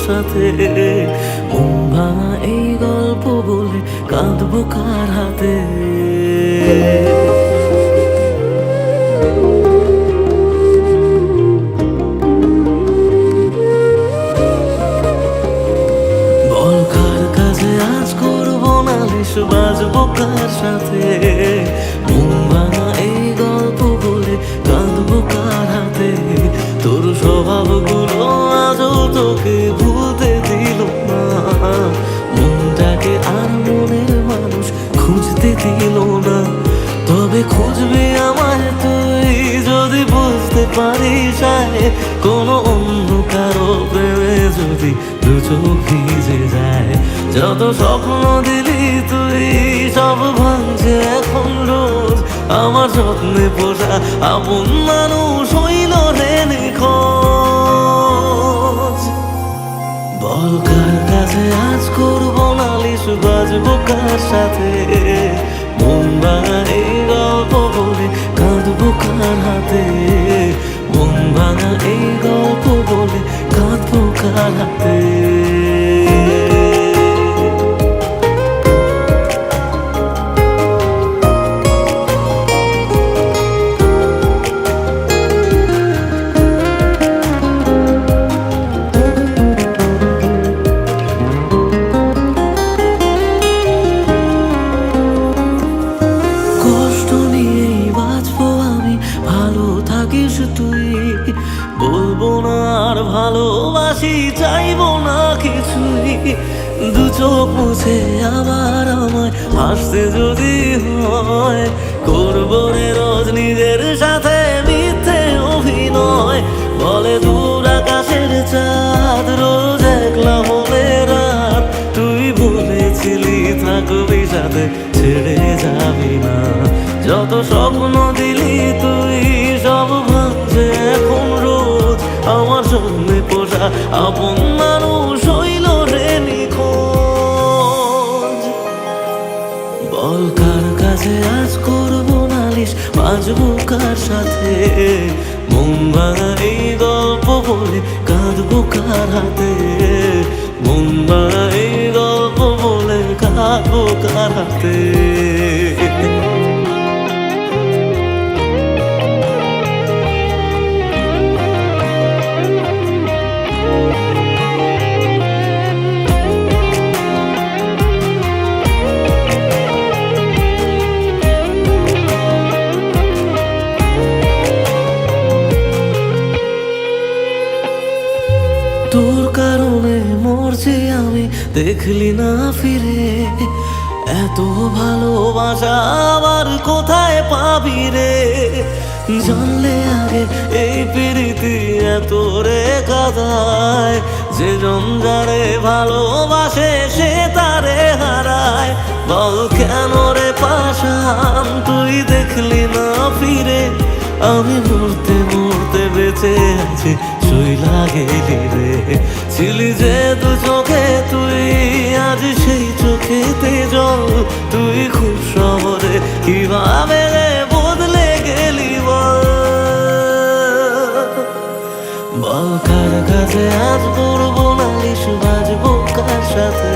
সাথে। মন ভাঙা এই গল্প বলে কাঁদবো কার হাতে? বল কার কাছে আজ করবো নালিশ, বাজবো কার সাথে? মন ভাঙা এই গল্প বলে কাঁদবো কার হাতে? তোর স্বভাবগুলো আজও তোকে ভুলতে দিল না, মনটাকে আর মনের মানুষ খুঁজতে দিল না। তবে খুঁজবি আমায় তুই যদি বুঝতে পারিস কোনো অন্য কারো প্রেমে যদি দু চোখ ভিজে যায়। যত স্বপ্ন দিলি তুই সব ভাঙছে এখন রোজ, আমার স্বপ্নে পোষা আপন মানুষ হইল রে নিখোঁজ। বল কার কাছে আজ করবো নালিশ, বাজবো কার সাথে? মন ভাঙা এই গল্প বলে কাঁদবো কার হাতে? মন ভাঙা এই গল্প বলে কাঁদবো কার হাতে? থাকিস তুই, বলবো না আর ভালোবাসি, চাইবো না কিছুই। দু চোখ মুছে আবার আমায় হাসতে যদি হয়, করবো রে রোজ নিজের সাথে মিথ্যে অভিনয়। বলে দূর আকাশের চাঁদ রোজ একলা মনে রাত, তুই বলেছিলি থাকবি সাথে, ছেড়ে যাবি না। যত স্বপ্ন দিলি তুই সব ভাঙছে এখন রোজ, আমার স্বপ্নে পোষা আপন মানুষ হইল রে নিখোঁজ। বল কার কাছে আজ করবো নালিশ, বাজবো কার সাথে? মন ভাঙা এই গল্প বলে কাঁদবো কার হাতে? মন ভাঙা এই গল্প বলে কাঁদবো কার হাতে? তোর কারণে মরছি আমি, দেখলি না ফিরে? এত ভালোবাসা আবার কোথায় পাবি রে? জানলে আগে এই প্রীতি এত রে কাদায়, যে জন যারে ভালোবাসে সে তারে হারায়। বল কেন রে পাশান তুই দেখলি না ফিরে? আমি মরতে মরতে বেঁচে আছি, চইলা গেলি রে। ছিলি যে দু চোখে তুই, আজ সেই চোখেতে জল। তুই খুব শহরে কিভাবে রে বদলে গেলি বল? বল কার কাছে আজ করবো নালিশ, বাজবো কার সাথে?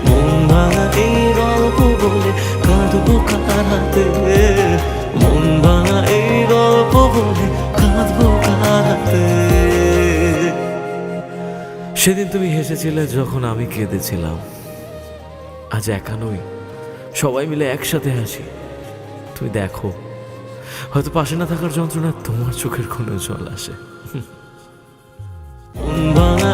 মন ভাঙা এই গল্প বলে কাঁদবো কার হাতে? মন ভাঙা এই গল্প বলে কাঁদবো কার হাতে? সেদিন তুমি হেসেছিলে যখন আমি কেঁদেছিলাম, আজ একা নই, সবাই মিলে একসাথে হাসি। তুই দেখো, হয়তো পাশে না থাকার যন্ত্রণা তোমার চোখের কোণেও জল আসে। মন ভাঙা